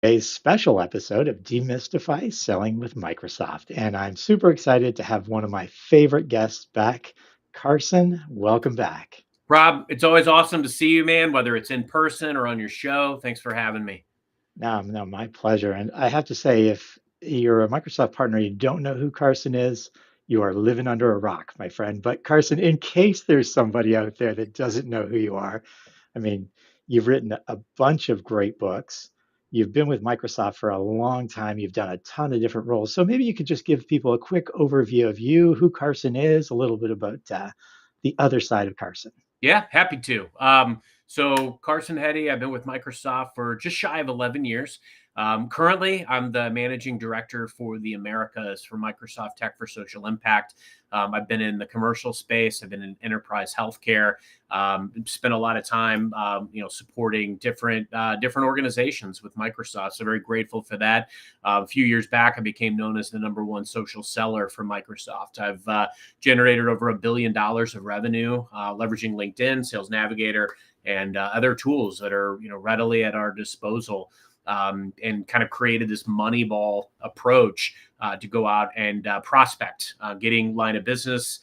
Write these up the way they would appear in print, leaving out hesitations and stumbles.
A special episode of Demystify Selling with Microsoft. And I'm super excited to have one of my favorite guests back. Carson, welcome back. Rob, it's always awesome to see you, man, whether it's in person or on your show. Thanks for having me. No, my pleasure. And I have to say, if you're a Microsoft partner, you don't know who Carson is, you are living under a rock, my friend. But Carson, in case there's somebody out there that doesn't know who you are, I mean, you've written a bunch of great books. You've been with Microsoft for a long time. You've done a ton of different roles. So maybe you could just give people a quick overview of you, who Carson is, a little bit about the other side of Carson. Yeah, happy to. So Carson Heady, I've been with Microsoft for just shy of 11 years. Currently, I'm the managing director for the Americas for Microsoft Tech for Social Impact. I've been in the commercial space. I've been in enterprise healthcare. Spent a lot of time, supporting different organizations with Microsoft. So very grateful for that. A few years back, I became known as the #1 social seller for Microsoft. I've generated over $1 billion of revenue, leveraging LinkedIn, Sales Navigator, and other tools that are readily at our disposal. And kind of created this Moneyball approach to go out and prospect, getting line of business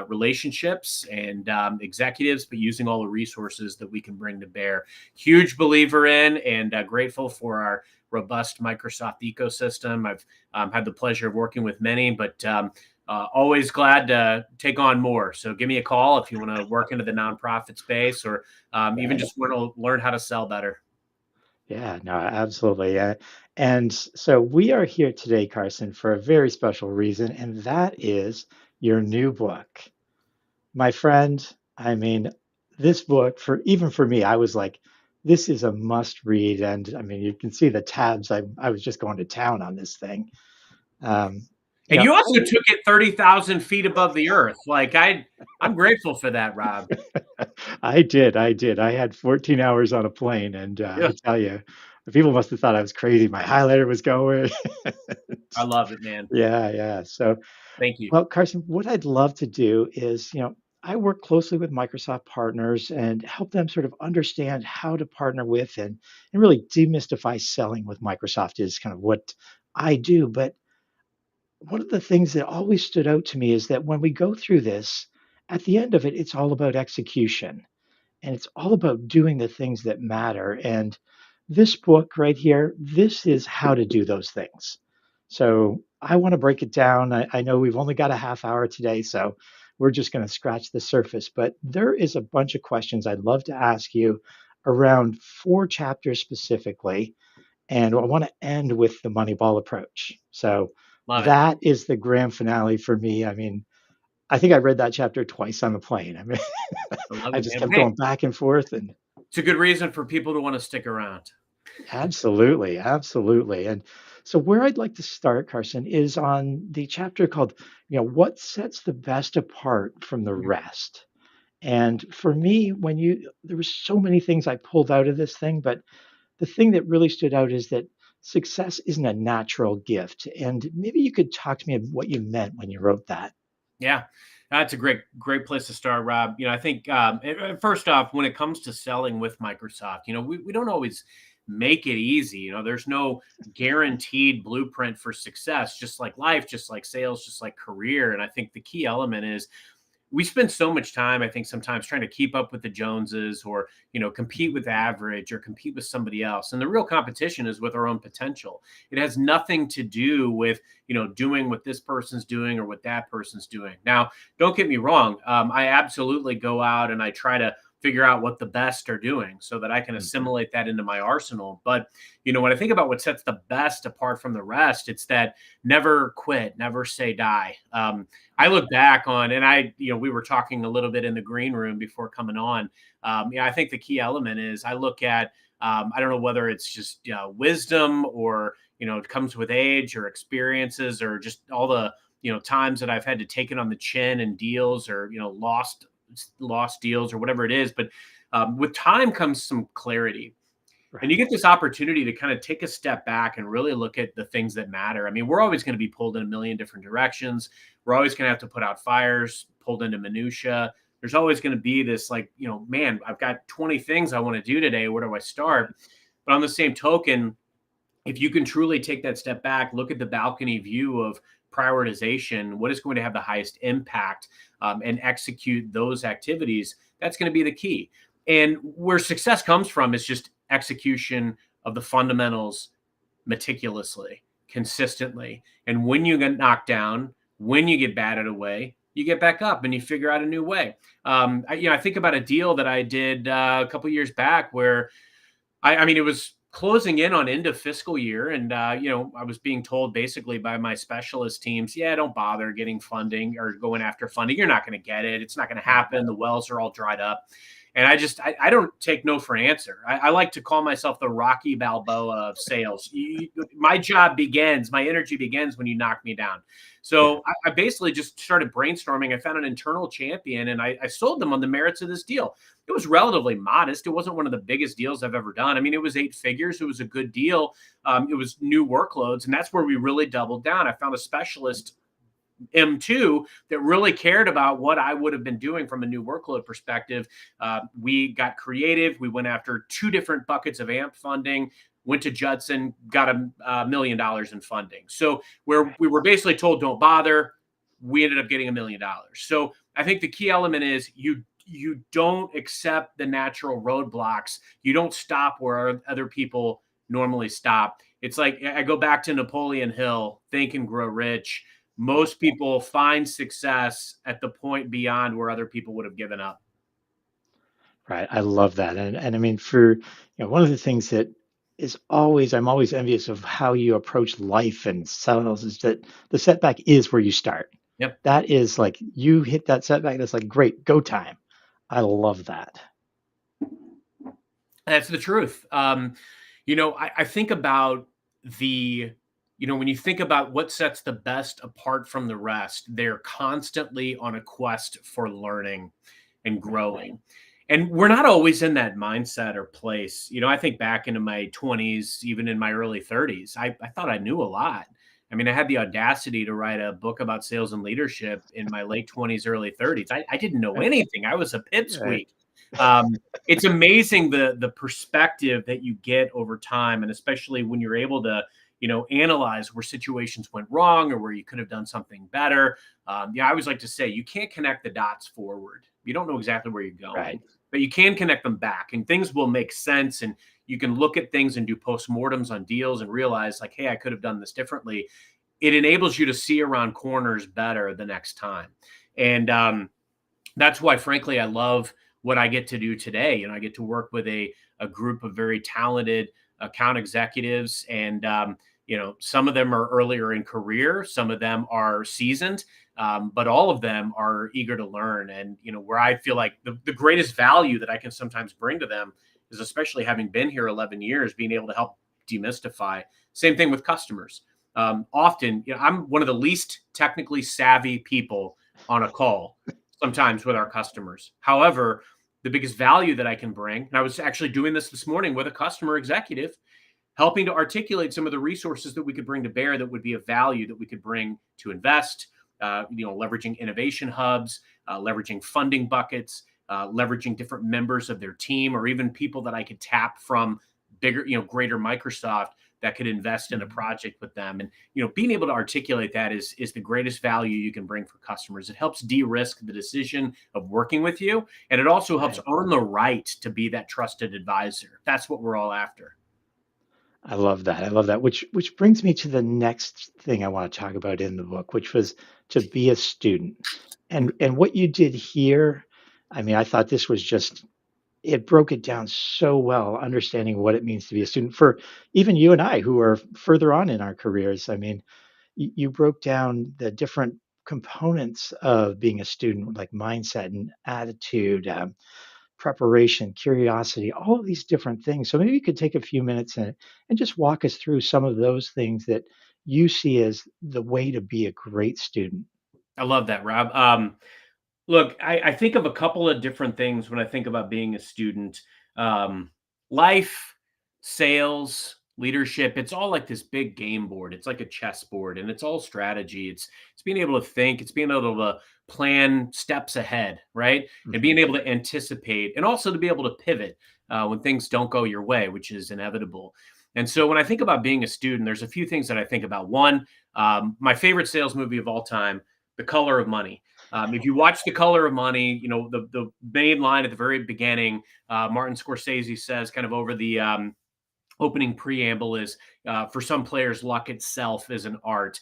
relationships and executives, but using all the resources that we can bring to bear. Huge believer in and grateful for our robust Microsoft ecosystem. I've had the pleasure of working with many, but always glad to take on more. So give me a call if you want to work into the nonprofit space or even Right. just want to learn how to sell better. Yeah, no, absolutely. And so we are here today, Carson, for a very special reason, and that is your new book. My friend, I mean, this book, for even for me, I was like, this is a must read. And I mean, you can see the tabs. I was just going to town on this thing. Um, you And know, you also took it 30,000 feet above the earth. Like I'm grateful for that, Rob. I did. I had 14 hours on a plane, and Yeah. I tell you, people must have thought I was crazy. My highlighter was going. I love it, man. Yeah. So, Thank you. well, Carson, what I'd love to do is, I work closely with Microsoft partners and help them sort of understand how to partner with and really demystify selling with Microsoft is kind of what I do. But one of the things that always stood out to me is that when we go through this, at the end of it, it's all about execution and it's all about doing the things that matter. And this book right here, this is how to do those things. So I want to break it down. I know we've only got a half hour today, so we're just going to scratch the surface. But there is a bunch of questions I'd love to ask you around 4 chapters specifically. And I want to end with the Moneyball approach. So Love it. that is the grand finale for me. I mean, I think I read that chapter twice on the plane. I mean, I love I it, just man. kept Hey, going back and forth and it's a good reason for people to want to stick around. absolutely. And so where I'd like to start, Carson, is on the chapter called, what sets the best apart from the Mhm. rest. And for me, there were so many things I pulled out of this thing, but the thing that really stood out is that success isn't a natural gift. And maybe you could talk to me about what you meant when you wrote that. Yeah, that's a great place to start, Rob. I think first off, when it comes to selling with Microsoft, we don't always make it easy. There's no guaranteed blueprint for success, just like life, just like sales, just like career. And I think the key element is we spend so much time, I think, sometimes trying to keep up with the Joneses or, compete with average or compete with somebody else. And the real competition is with our own potential. It has nothing to do with, doing what this person's doing or what that person's doing. Now, don't get me wrong. I absolutely go out and I try to figure out what the best are doing so that I can Mhm. assimilate that into my arsenal. But, when I think about what sets the best apart from the rest, it's that never quit, never say die. I look back on, and we were talking a little bit in the green room before coming on. I think the key element is I look at, I don't know whether it's just wisdom or, it comes with age or experiences or just all the, times that I've had to take it on the chin and deals or, lost deals or whatever it is. But with time comes some clarity. And you Right. get this opportunity to kind of take a step back and really look at the things that matter. I mean, we're always going to be pulled in a million different directions. We're always going to have to put out fires, pulled into minutia. There's always going to be this like, man, I've got 20 things I want to do today. Where do I start? But on the same token, if you can truly take that step back, look at the balcony view of prioritization, what is going to have the highest impact, and execute those activities, that's going to be the key. And where success comes from is just execution of the fundamentals meticulously, consistently. And when you get knocked down, when you get batted away, you get back up and you figure out a new way. I think about a deal that I did a couple years back where I mean, it was closing in on end of fiscal year, and I was being told basically by my specialist teams, yeah, don't bother getting funding or going after funding. You're not going to get it. It's not going to Right. happen. The wells are all dried up. And I don't take no for an answer. I like to call myself the Rocky Balboa of sales. My job begins, my energy begins when you knock me down. Yeah. So I basically just started brainstorming. I found an internal champion, and I sold them on the merits of this deal. It was relatively modest. It wasn't one of the biggest deals I've ever done. I mean, it was 8 figures. It was a good deal. It was new workloads, and that's where we really doubled down. I found a specialist M2 that really cared about what I would have been doing from a new workload perspective. We got creative. We went after 2 different buckets of AMP funding, went to Judson, got $1 million in funding. So where Right. we were basically told, don't bother, we ended up getting $1 million. So I think the key element is you don't accept the natural roadblocks. You don't stop where other people normally stop. It's like I go back to Napoleon Hill, Think and Grow Rich. Yeah. Most people find success at the point beyond where other people would have given up. Right. I love that. And I mean, for one of the things that is always I'm always envious of how you approach life and sales is that the setback is where you start. Yep. That is like you hit that setback. That's like great, go time. I love that. That's the truth. I think about the, when you think about what sets the best apart from the rest, they're constantly on a quest for learning and Right. growing. And we're not always in that mindset or place. I think back into my 20s, even in my early 30s, I thought I knew a lot. I mean, I had the audacity to write a book about sales and leadership in my late 20s, early 30s. I didn't know Right. anything. I was a Right. pipsqueak. Um, it's amazing the perspective that you get over time, and especially when you're able to analyze where situations went wrong or where you could have done something better. I always like to say you can't connect the dots forward. You don't know exactly where you're Right. going, but you can connect them back, and things will make sense. And you can look at things and do postmortems on deals and realize, like, hey, I could have done this differently. It enables you to see around corners better the next time. And that's why, frankly, I love what I get to do today. I get to work with a group of very talented account executives, and some of them are earlier in career, some of them are seasoned, but all of them are eager to learn. And where I feel like the greatest value that I can sometimes bring to them is, especially having been here 11 years, being able to help demystify. Same thing with customers. Often, I'm one of the least technically savvy people on a call sometimes with our customers. However, the biggest value that I can bring, and I was actually doing this morning with a customer executive, helping to articulate some of the resources that we could bring to bear that would be of value that we could bring to invest, leveraging innovation hubs, leveraging funding buckets, leveraging different members of their team, or even people that I could tap from bigger, greater Microsoft that could invest in a Mhm. project with them. And being able to articulate that is the greatest value you can bring for customers. It helps de-risk the decision of working with you, and it also helps Right. earn the right to be that trusted advisor. That's what we're all after. I love that. I love that. Which brings me to the next thing I want to talk about in the book, which was to be a student. And what you did here, I mean, I thought this was just it broke it down so well, understanding what it means to be a student for even you and I who are further on in our careers. I mean, you broke down the different components of being a student, like mindset and attitude, preparation, curiosity, all of these different things. So maybe you could take a few minutes and just walk us through some of those things that you see as the way to be a great student. I love that, Rob. Look, I think of a couple of different things when I think about being a student. Um, Life, sales, leadership, it's all like this big game board. It's like a chess board, and it's all strategy. It's being able to think, it's being able to plan steps ahead, right? And Mhm. being able to anticipate, and also to be able to pivot when things don't go your way, which is inevitable. And so when I think about being a student, there's a few things that I think about. One, my favorite sales movie of all time, The Color of Money. If you watch The Color of Money, you know, the main line at the very beginning, Martin Scorsese says kind of over the opening preamble is for some players, luck itself is an art.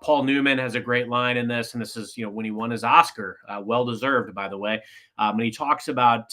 Paul Newman has a great line in this, and this is, you know, when he won his Oscar, well deserved, by the way. And he talks about,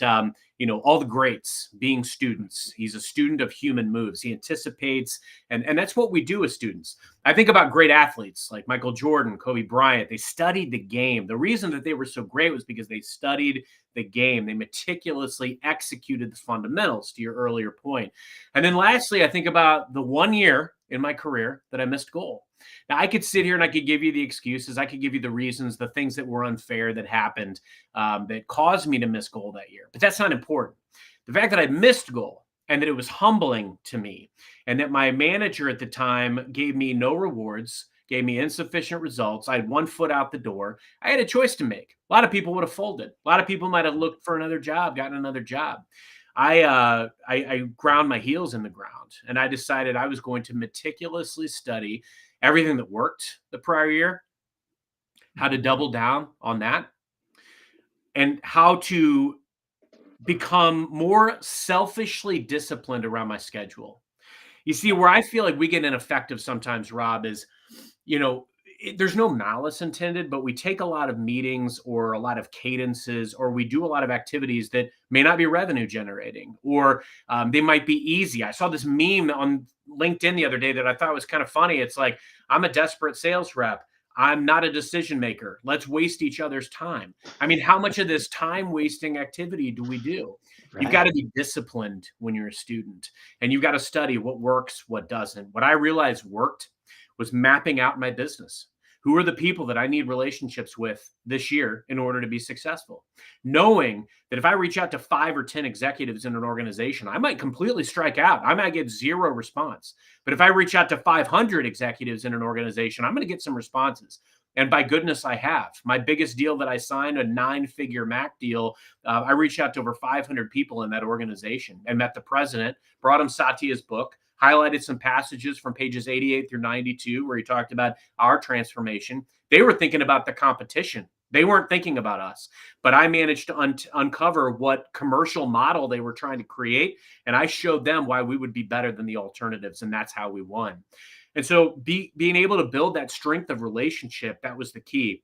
you know, all the greats being students. He's a student of human moves. He anticipates, and that's what we do as students. I think about great athletes like Michael Jordan, Kobe Bryant. They studied the game. The reason that they were so great was because they studied the game. They meticulously executed the fundamentals, to your earlier point. And then lastly, I think about the 1 year in my career that I missed goal. Now, I could sit here and I could give you the excuses. I could give you the reasons, the things that were unfair that happened that caused me to miss goal that year. But that's not important. The fact that I missed goal and that it was humbling to me and that my manager at the time gave me no rewards, gave me insufficient results. I had 1 foot out the door. I had a choice to make. A lot of people would have folded. A lot of people might have looked for another job, gotten another job. I ground my heels in the ground, and I decided I was going to meticulously study everything that worked the prior year, how to Mhm. double down on that, and how to become more selfishly disciplined around my schedule. You see, Yeah. where I feel like we get ineffective sometimes, Rob, is, you know, there's no malice intended, but we take a lot of meetings or a lot of cadences, or we do a lot of activities that may not be revenue generating, or they might be easy. I saw this meme on LinkedIn the other day that I thought was kind of funny. It's like, I'm a desperate sales rep. I'm not a decision maker. Let's waste each other's time. I mean, how much of this time wasting activity do we do? You've got Right. to be disciplined when you're a student, and you've got to study what works, what doesn't. What I realized worked was mapping out my business. Who are the people that I need relationships with this year in order to be successful? Knowing that if I reach out to 5 or 10 executives in an organization, I might completely strike out. I might get zero response. But if I reach out to 500 executives in an organization, I'm going to get some responses. And by goodness, I have. My biggest deal that I signed, a 9-figure Mac deal, I reached out to over 500 people in that organization and met the president, brought him Satya's book, highlighted some passages from pages 88 through 92 where he talked about our transformation. They were thinking about the competition. They weren't thinking about us, but I managed to uncover what commercial model they were trying to create, and I showed them why we would be better than the alternatives, and that's how we won. And so, being able to build that strength of relationship, that was the key.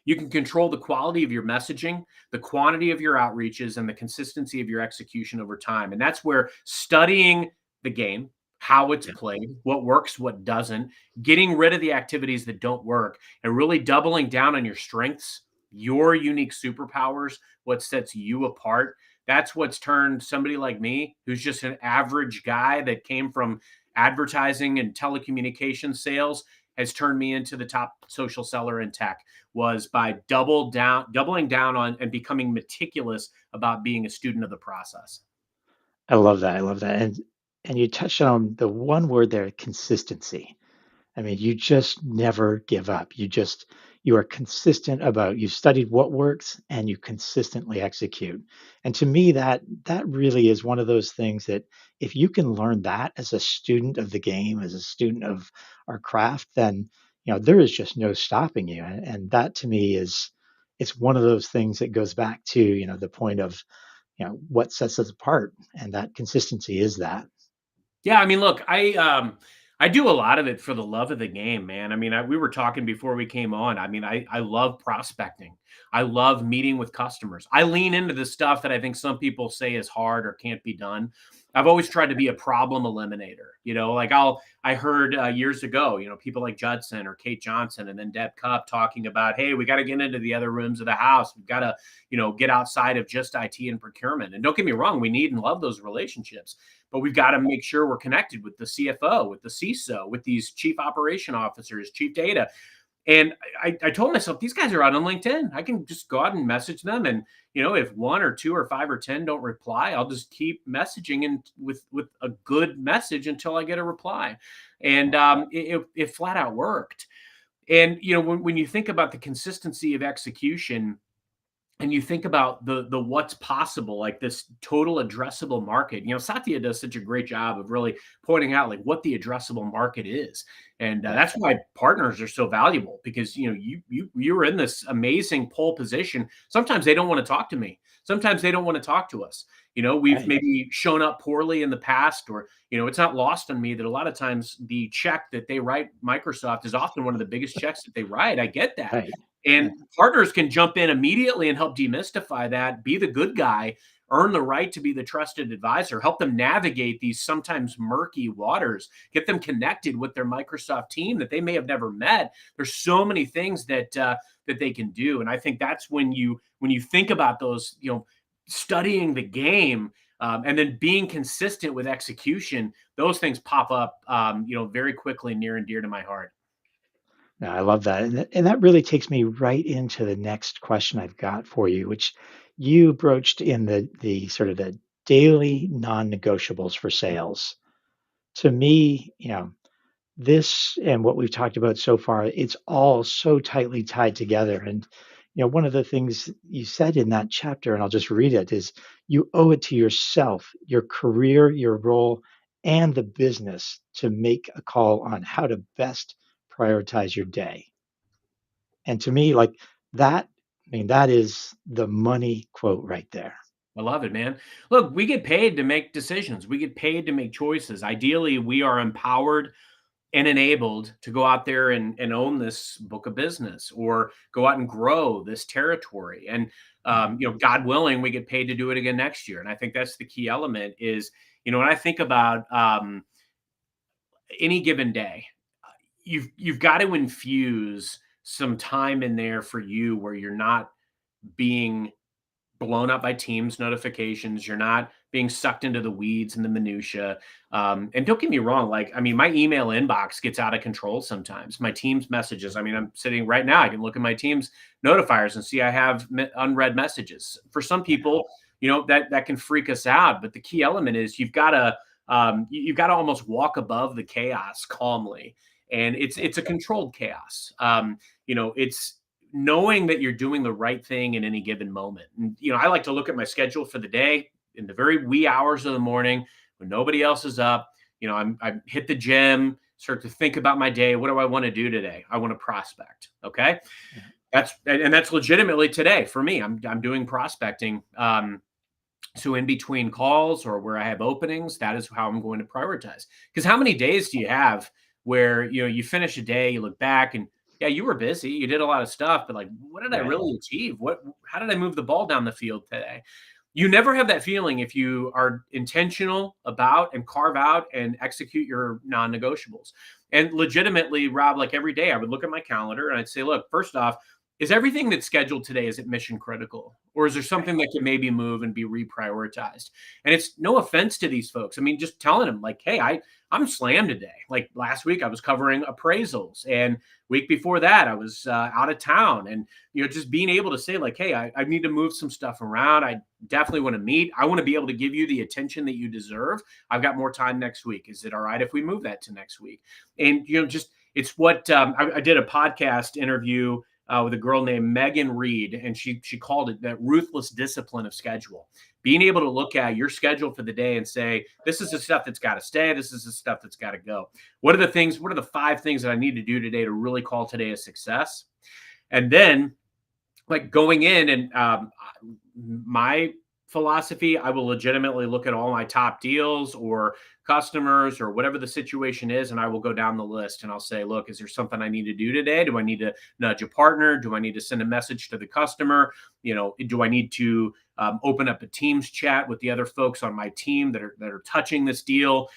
You can control the quality of your messaging, the quantity of your outreaches, and the consistency of your execution over time. And that's where studying the game, how it's Yeah. played, what works, what doesn't, getting rid of the activities that don't work, and really doubling down on your strengths, your unique superpowers, what sets you apart. That's what's turned somebody like me, who's just an average guy that came from advertising and telecommunication sales, has turned me into the top social seller in tech, was by doubling down on and becoming meticulous about being a student of the process. I love that. I love that. And you touched on the one word there, consistency. I mean, you just never give up. You are consistent about you studied what works and you consistently execute. And to me, that really is one of those things that if you can learn that as a student of the game, as a student of our craft, then there is just no stopping you. And that to me is it's one of those things that goes back to, the point of, what sets us apart. And that consistency is that. Yeah, I mean, look, I do a lot of it for the love of the game, man. I mean, we were talking before we came on. I mean, I love prospecting. I love meeting with customers. I lean into the stuff that I think some people say is hard or can't be done. I've always tried to be a problem eliminator. You know, like I heard years ago, you know, people like Judson or Kate Johnson and then Deb Cup talking about, hey, we got to get into the other rooms of the house. We've got to, you know, get outside of just IT and procurement. And don't get me wrong, we need and love those relationships, but we've got to make sure we're connected with the CFO, with the CISO, with these chief operation officers, chief data. And I told myself, these guys are out on LinkedIn. I can just go out and message them. And, you know, if 1 or 2 or 5 or 10 don't reply, I'll just keep messaging and with a good message until I get a reply. And it flat out worked. And, you know, when you think about the consistency of execution, and you think about the what's possible, like this total addressable market. Satya does such a great job of really pointing out like what the addressable market is, and Yeah. that's why partners are so valuable, because you're in this amazing pole position. Sometimes they don't want to talk to me. Sometimes they don't want to talk to us. We've Right. maybe shown up poorly in the past, or it's not lost on me that a lot of times the check that they write Microsoft is often one of the biggest checks that they write. I get that. Right. And Yeah. partners can jump in immediately and help demystify that, be the good guy, earn the right to be the trusted advisor, help them navigate these sometimes murky waters, get them connected with their Microsoft team that they may have never met. There's so many things that they can do, and I think that's when you think about those, studying the game. And then being consistent with execution, those things pop up, very quickly, near and dear to my heart. No, I love that. And that really takes me right into the next question I've got for you, which you broached in the sort of the daily non-negotiables for sales. To me, this and what we've talked about so far, it's all so tightly tied together. And one of the things you said in that chapter, and I'll just read it, is you owe it to yourself, your career, your role, and the business to make a call on how to best prioritize your day. And to me, like that, I mean, that is the money quote right there. I love it, man. Look, we get paid to make decisions. We get paid to make choices. Ideally, we are empowered and enabled to go out there and own this book of business, or go out and grow this territory. And, Mhm. God willing, we get paid to do it again next year. And I think that's the key element is, when I think about any given day, you've got to infuse some time in there for you where you're not being blown up by Teams notifications. You're not being sucked into the weeds and the minutia. And don't get me wrong, like, I mean, my email inbox gets out of control sometimes. My Teams messages. I mean, I'm sitting right now. I can look at my Teams notifiers and see I have unread messages. For some Yeah. people, that can freak us out. But the key element is you've got to almost walk above the chaos calmly, and Yeah. it's a controlled chaos. It's knowing that you're doing the right thing in any given moment. And, I like to look at my schedule for the day in the very wee hours of the morning when nobody else is up. I hit the gym, start to think about my day. What do I want to do today? I want to prospect. Okay. Yeah. That's legitimately today for me. I'm doing prospecting. So in between calls or where I have openings, that is how I'm going to prioritize. Because how many days do you have where you finish a day, you look back, and yeah, you were busy, you did a lot of stuff, but like, what did I Right. really achieve? How did I move the ball down the field today? You never have that feeling if you are intentional about and carve out and execute your non-negotiables. And legitimately, Rob, like every day, I would look at my calendar and I'd say, look, first off, is everything that's scheduled today, is it mission critical, or is there Right. something that can maybe move and be reprioritized? And it's no offense to these folks. I mean, just telling them like, hey, I'm slammed today. Like last week I was covering appraisals, and week before that I was out of town. And just being able to say like, hey, I need to move some stuff around. I definitely want to meet. I want to be able to give you the attention that you deserve. I've got more time next week. Is it all right if we move that to next week? And just it's what I did a podcast interview with a girl named Megan Reed, and she called it that ruthless discipline of schedule. Being able to look at your schedule for the day and say, this is the stuff that's got to stay. This is the stuff that's got to go. What are the things? What are the 5 things that I need to do today to really call today a success? And then like going in and my philosophy, I will legitimately look at all my top deals or customers or whatever the situation is, and I will go down the list and I'll say, look, is there something I need to do today? Do I need to nudge a partner? Do I need to send a message to the customer? Do I need to open up a Teams chat with the other folks on my team that are touching this deal?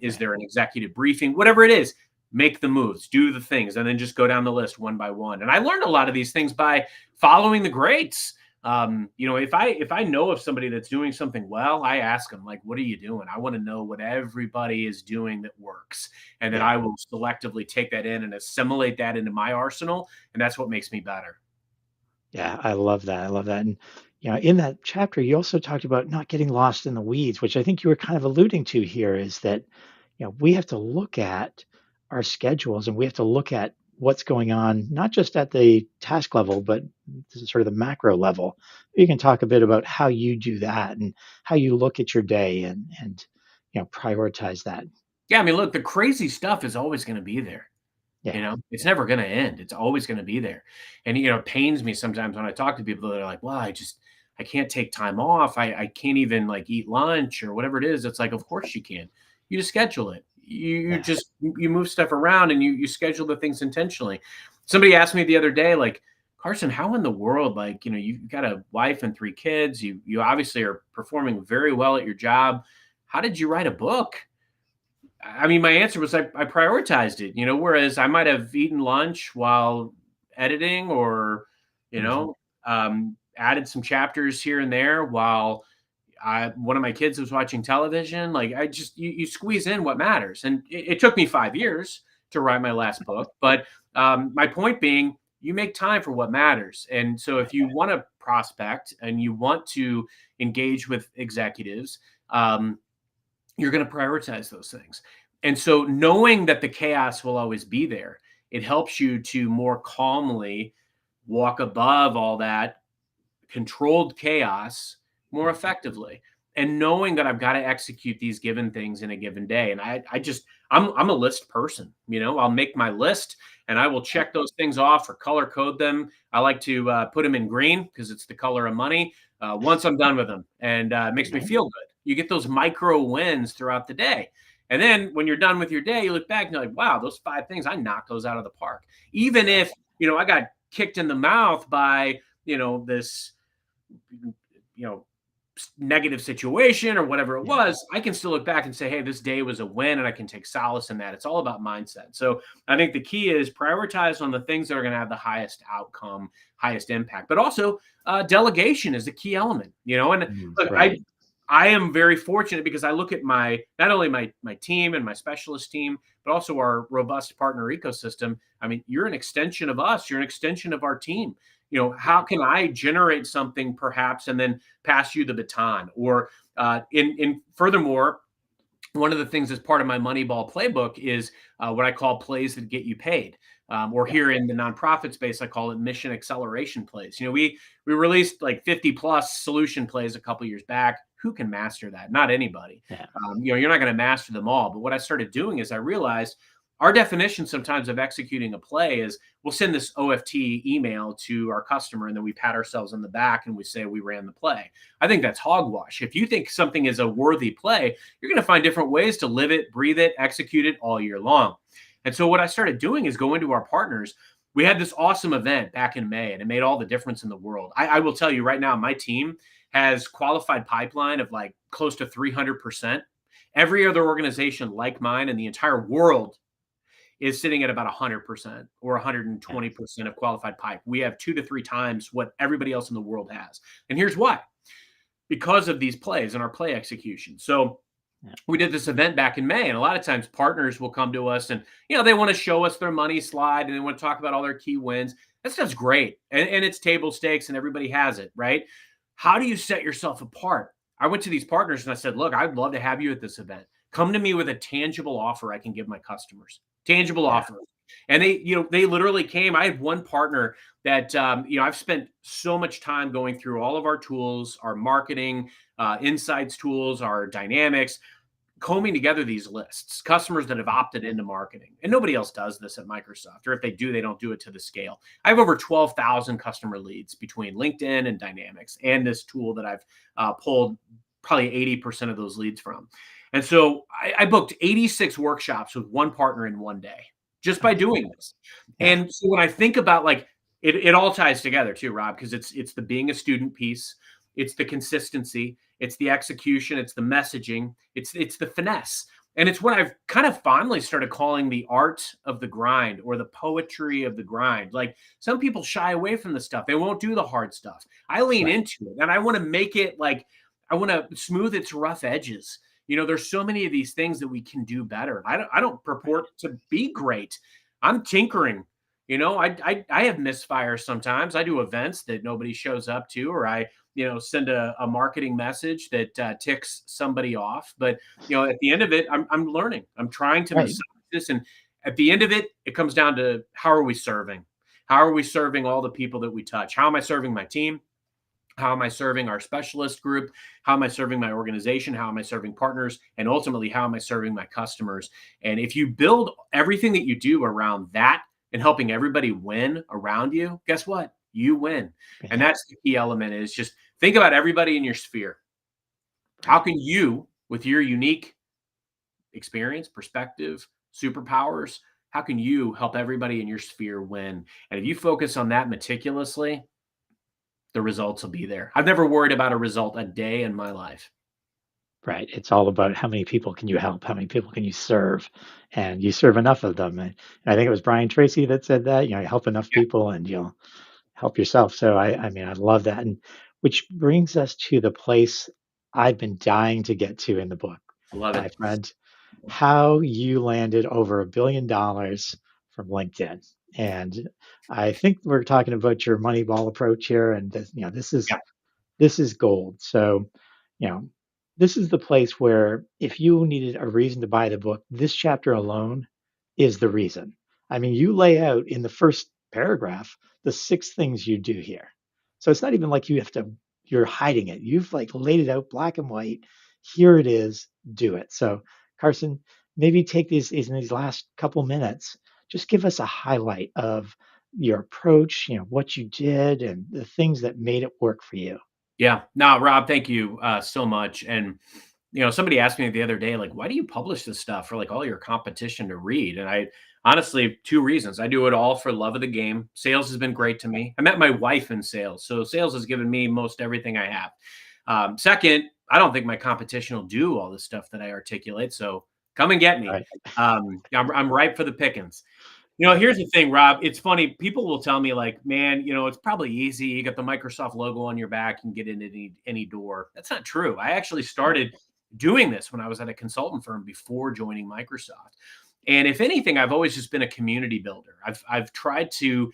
Is Right. there an executive briefing? Whatever it is, make the moves, do the things, and then just go down the list one by one. And I learned a lot of these things by following the greats. If I know of somebody that's doing something well, I ask them like, "What are you doing?" I want to know what everybody is doing that works, and then Yeah. I will selectively take that in and assimilate that into my arsenal, and that's what makes me better. Yeah, I love that. I love that. And in that chapter, you also talked about not getting lost in the weeds, which I think you were kind of alluding to here, is that we have to look at our schedules and we have to look at what's going on, not just at the task level, but this is sort of the macro level. You can talk a bit about how you do that and how you look at your day and prioritize that. Yeah, I mean, look, the crazy stuff is always going to be there. You Yeah, know, it's never going to end. It's always going to be there. And, it pains me sometimes when I talk to people that are like, well, I can't take time off. I can't even like eat lunch or whatever it is. It's like, of course you can. You just schedule it. You yeah, just, you move stuff around and you schedule the things intentionally. Somebody asked me the other day, like, Carson, how in the world, like, you've got a wife and 3 kids. You obviously are performing very well at your job. How did you write a book? I mean, my answer was I prioritized it, whereas I might have eaten lunch while editing or, you hmm, know, added some chapters here and there while one of my kids was watching television. Like you squeeze in what matters. And it took me 5 years to write my last book. But my point being, you make time for what matters. And so if you want to prospect and you want to engage with executives, you're going to prioritize those things. And so knowing that the chaos will always be there, it helps you to more calmly walk above all that controlled chaos more hmm, effectively. And knowing that I've got to execute these given things in a given day. And I'm a list person. I'll make my list and I will yeah, check those things off or color code them. I like to put them in green because it's the color of money once I'm done with them. And it makes me right, feel good. You get those micro wins throughout the day. And then when you're done with your day, you look back and you're like, wow, those 5 things, I knocked those out of the park. Even yeah, if, I got kicked in the mouth by, this you know negative situation or whatever it yeah, was, I can still look back and say, hey, this day was a win, and I can take solace in that. It's all about mindset. So I think the key is prioritize on the things that are going to have the highest outcome, highest impact, but also delegation is the key element. And look, I right, I am very fortunate because I look at my not only my team and my specialist team, but also our robust partner ecosystem. I mean, you're an extension of us. You're an extension of our team. How yeah, can I generate something perhaps and then pass you the baton? Or in furthermore, one of the things as part of my Moneyball playbook is what I call plays that get you paid. Or yeah, here in the nonprofit space, I call it mission acceleration plays. We released like 50 plus solution plays a couple years back. Who can master that? Not anybody. yeah, You're not going to master them all. But what I started doing is I realized our definition sometimes of executing a play is we'll send this OFT email to our customer and then we pat ourselves on the back and we say we ran the play. I think that's hogwash. If you think something is a worthy play, you're going to find different ways to live it, breathe it, execute it all year long. And so what I started doing is going to our partners. We had this awesome event back in May and it made all the difference in the world. I will tell you right now, my team has qualified pipeline of like close to 300%. Every other organization like mine in the entire world is sitting at about 100% or yeah, 120% of qualified pipe. We have 2 to 3 times what everybody else in the world has. And here's why: because of these plays and our play execution. So yeah, we did this event back in May, and a lot of times partners will come to us and they want to show us their money slide and they want to talk about all their key wins. That stuff's great, and it's table stakes, and everybody has it, right? How do you set yourself apart? I went to these partners and I said, "Look, I'd love to have you at this event. Come to me with a tangible offer I can give my customers. Tangible yeah, offer." And they literally came. I had one partner that I've spent so much time going through all of our tools, our marketing, insights tools, our dynamics, combing together these lists, customers that have opted into marketing. And nobody else does this at Microsoft, or if they do, they don't do it to the scale. I have over 12,000 customer leads between LinkedIn and Dynamics and this tool that I've pulled probably 80% of those leads from. And so I booked 86 workshops with one partner in one day just by oh, doing this. yeah, And so when I think about like it all ties together too, Rob, because it's the being a student piece, it's the consistency, it's the execution, it's the messaging, it's the finesse. And it's what I've kind of fondly started calling the art of the grind or the poetry of the grind. Like some people shy away from the stuff. They won't do the hard stuff. I lean right, into it and I want to make it like I want to smooth its rough edges. There's so many of these things that we can do better. I don't right, purport to be great. I'm tinkering. I have misfires sometimes. I do events that nobody shows up to, or I send a marketing message that ticks somebody off. But at the end of it, I'm learning. I'm trying to right. massage this, and At the end of it, it comes down to how are we serving? How are we serving all the people that we touch? How am I serving my team? How am I serving our specialist group? How am I serving my organization? How am I serving partners? And ultimately, how am I serving my customers? And if you build everything that you do around that and helping everybody win around you, guess what? You win. And Yeah. that's the key element is just think about everybody in your sphere. How Right. can you, with your unique experience, perspective, superpowers, how can you help everybody in your sphere win? And if you focus on that meticulously, the results will be there. I've never worried about a result a day in my life. Right. It's all about how many people can you help? How many people can you serve? And you serve enough of them. And I think it was Brian Tracy that said that, you help enough Yeah, people and you'll help yourself. So I mean, I love that. And which brings us to the place I've been dying to get to in the book, I love my it. friend, how you landed over $1 billion from LinkedIn. And I think we're talking about your Moneyball approach here. And this, Yeah, this is gold. So, you know, this is the place where if you needed a reason to buy the book, this chapter alone is the reason. I mean, you lay out in the first paragraph the 6 things you do here. So it's not even like you're hiding it. You've like laid it out black and white. Here it is, do it. So, Carson, maybe take these in these last couple minutes, just give us a highlight of your approach, what you did and the things that made it work for you. yeah. No, Rob, thank you so much. And somebody asked me the other day, like, why do you publish this stuff for like all your competition to read? And I honestly, two reasons. I do it all for love of the game. Sales has been great to me. I met my wife in sales, so sales has given me most everything I have. Second, I don't think my competition will do all the stuff that I articulate. So come and get me. Right. I'm ripe for the pickings. Yeah. Here's the thing, Rob. It's funny. People will tell me, like, man, it's probably easy. You got the Microsoft logo on your back, you can get into any door. That's not true. I actually started doing this when I was at a consultant firm before joining Microsoft. And if anything, I've always just been a community builder. I've tried to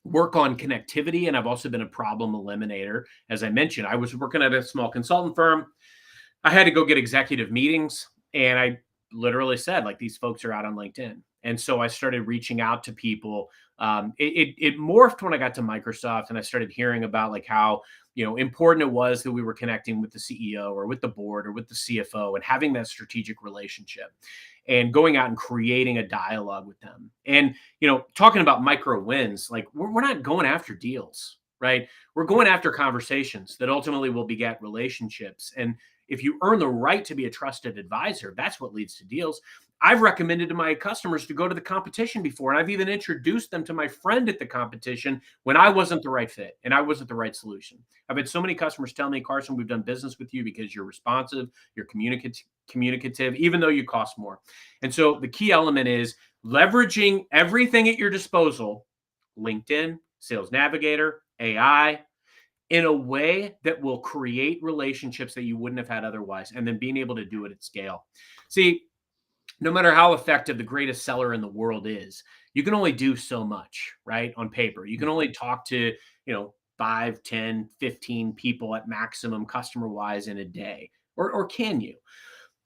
work on connectivity, and I've also been a problem eliminator. As I mentioned, I was working at a small consultant firm. I had to go get executive meetings, and I literally said, like, these folks are out on LinkedIn. And so I started reaching out to people. It morphed when I got to Microsoft, and I started hearing about like how important it was that we were connecting with the CEO or with the board or with the CFO and having that strategic relationship and going out and creating a dialogue with them. And talking about micro wins, like we're not going after deals, right? We're going after conversations that ultimately will beget relationships. And if you earn the right to be a trusted advisor, that's what leads to deals. I've recommended to my customers to go to the competition before, and I've even introduced them to my friend at the competition when I wasn't the right fit and I wasn't the right solution. I've had so many customers tell me, Carson, we've done business with you because you're responsive, you're communicative, even though you cost more. And so the key element is leveraging everything at your disposal: LinkedIn, Sales Navigator, AI, in a way that will create relationships that you wouldn't have had otherwise, and then being able to do it at scale. See, no matter how effective the greatest seller in the world is, you can only do so much, right? On paper, you can only talk to, 5, 10, 15 people at maximum customer wise in a day. Or can you?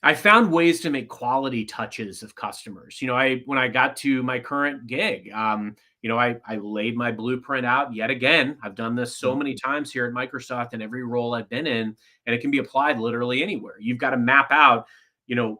I found ways to make quality touches of customers. I when I got to my current gig, I laid my blueprint out yet again. I've done this so Mhm. many times here at Microsoft and every role I've been in, and it can be applied literally anywhere. You've got to map out,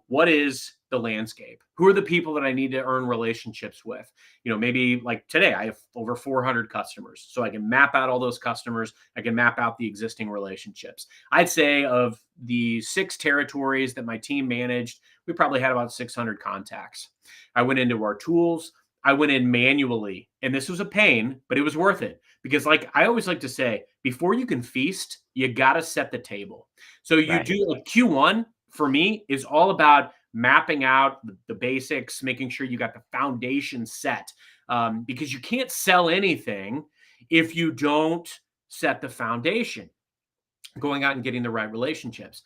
what is the landscape? Who are the people that I need to earn relationships with? Maybe like today, I have over 400 customers. So I can map out all those customers. I can map out the existing relationships. I'd say of the 6 territories that my team managed, we probably had about 600 contacts. I went into our tools. I went in manually, and this was a pain, but it was worth it because, like I always like to say, before you can feast, you got to set the table. So you Right. do like Q1 for me is all about mapping out the basics, making sure you got the foundation set, because you can't sell anything if you don't set the foundation, going out and getting the right relationships.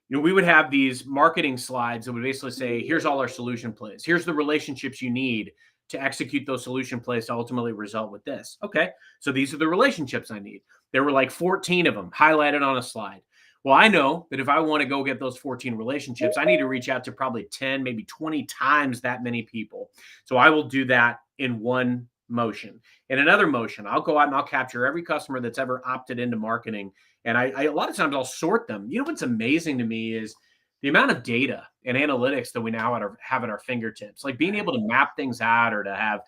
We would have these marketing slides that would basically say, here's all our solution plays. Here's the relationships you need to execute those solution plays to ultimately result with this. Okay. So these are the relationships I need. There were like 14 of them highlighted on a slide. Well, I know that if I want to go get those 14 relationships, I need to reach out to probably 10, maybe 20 times that many people. So I will do that in one motion. In another motion, I'll go out and I'll capture every customer that's ever opted into marketing. And I a lot of times I'll sort them. You know what's amazing to me is the amount of data and analytics that we now have at our fingertips, like being able to map things out or to have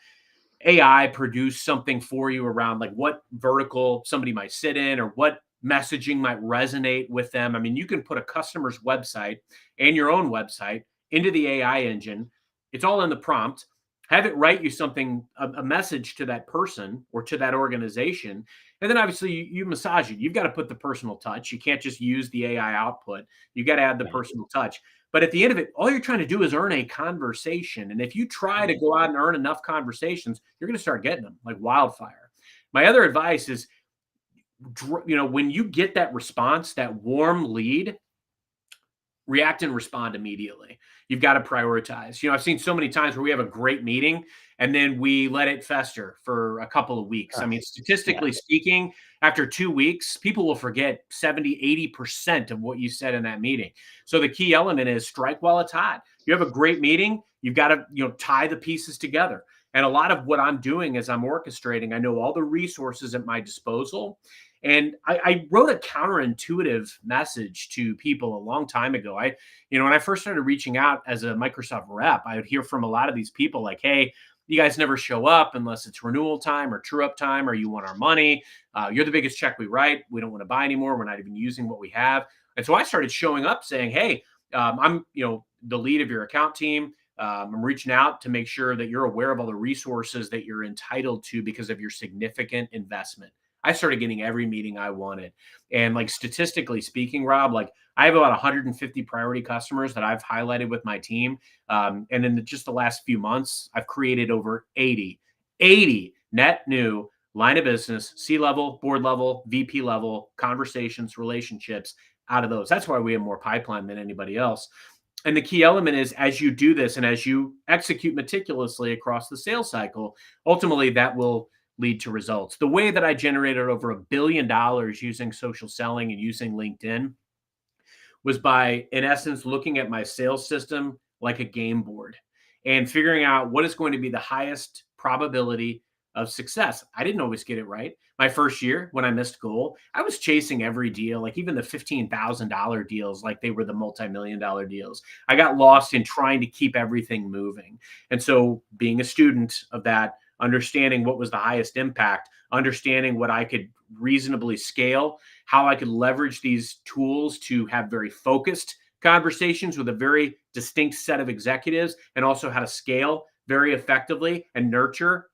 AI produce something for you around like what vertical somebody might sit in or what messaging might resonate with them. I mean, you can put a customer's website and your own website into the AI engine. It's all in the prompt. Have it write you something, a message to that person or to that organization. And then obviously you massage it. You've got to put the personal touch. You can't just use the AI output. You got to add the Right. personal touch. But at the end of it, all you're trying to do is earn a conversation. And if you try to go out and earn enough conversations, you're going to start getting them like wildfire. My other advice is, when you get that response, that warm lead, react and respond immediately. You've got to prioritize. I've seen so many times where we have a great meeting and then we let it fester for a couple of weeks. I Uh, mean, yeah. statistically speaking, after 2 weeks, people will forget 70, 80% of what you said in that meeting. So the key element is strike while it's hot. You have a great meeting, you've got to, tie the pieces together. And a lot of what I'm doing as I'm orchestrating, I know all the resources at my disposal. And I wrote a counterintuitive message to people a long time ago. When I first started reaching out as a Microsoft rep, I would hear from a lot of these people like, hey, you guys never show up unless it's renewal time or true up time or you want our money. You're the biggest check we write. We don't want to buy anymore. We're not even using what we have. And so I started showing up saying, hey, I'm the lead of your account team. I'm reaching out to make sure that you're aware of all the resources that you're entitled to because of your significant investment. I started getting every meeting I wanted. And like statistically speaking, Rob, like I have about 150 priority customers that I've highlighted with my team. And in just the last few months, I've created over 80 net new line of business, C-level, board level, VP level conversations, relationships out of those. That's why we have more pipeline than anybody else. And the key element is as you do this and as you execute meticulously across the sales cycle, ultimately that will lead to results. The way that I generated over $1 billion using social selling and using LinkedIn was by, in essence, looking at my sales system like a game board and figuring out what is going to be the highest probability of success. I didn't always get it right. My first year when I missed goal, I was chasing every deal, like even the $15,000 deals, like they were the multi-million dollar deals. I got lost in trying to keep everything moving. And so, being a student of that, understanding what was the highest impact, understanding what I could reasonably scale, how I could leverage these tools to have very focused conversations with a very distinct set of executives, and also how to scale very effectively and nurture.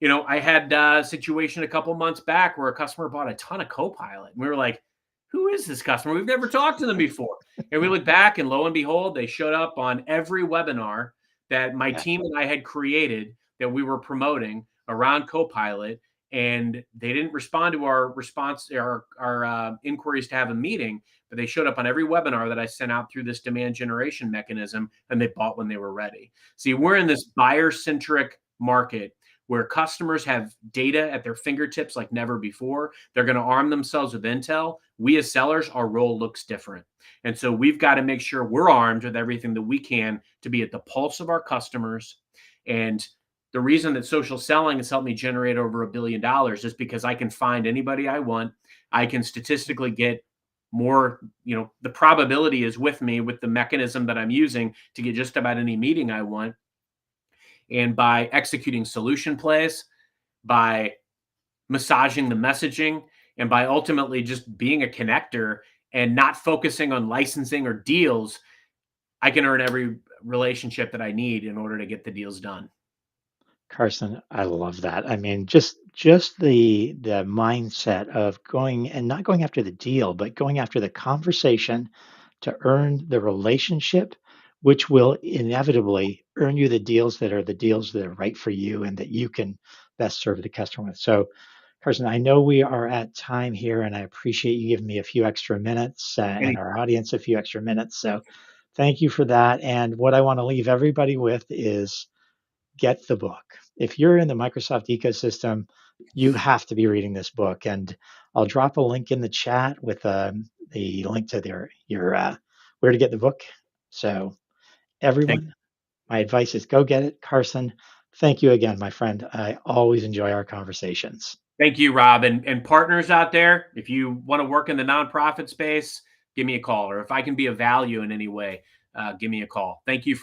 I had a situation a couple months back where a customer bought a ton of Copilot. And we were like, who is this customer? We've never talked to them before. And we looked back, and lo and behold, they showed up on every webinar that my Yeah. team and I had created that we were promoting around Copilot. And they didn't respond to our response, our inquiries to have a meeting, but they showed up on every webinar that I sent out through this demand generation mechanism, and they bought when they were ready. See, we're in this buyer centric market where customers have data at their fingertips like never before. They're going to arm themselves with intel. We as sellers, our role looks different. And so we've got to make sure we're armed with everything that we can to be at the pulse of our customers. And the reason that social selling has helped me generate over $1 billion is because I can find anybody I want. I can statistically get more, the probability is with me with the mechanism that I'm using to get just about any meeting I want. And by executing solution plays, by massaging the messaging, and by ultimately just being a connector and not focusing on licensing or deals, I can earn every relationship that I need in order to get the deals done. Carson, I love that. I mean, just the mindset of going and not going after the deal, but going after the conversation to earn the relationship, which will inevitably earn you the deals that are right for you and that you can best serve the customer with. So, Carson, I know we are at time here, and I appreciate you giving me a few extra minutes and Any our audience a few extra minutes. So, thank you for that. And what I want to leave everybody with is get the book. If you're in the Microsoft ecosystem, you have to be reading this book. And I'll drop a link in the chat with the link to your where to get the book. So Thank everyone, my advice is go get it. Carson, thank you again, my friend. I always enjoy our conversations. Thank you, Rob. And partners out there, if you want to work in the nonprofit space, give me a call. Or if I can be of value in any way, give me a call. Thank you.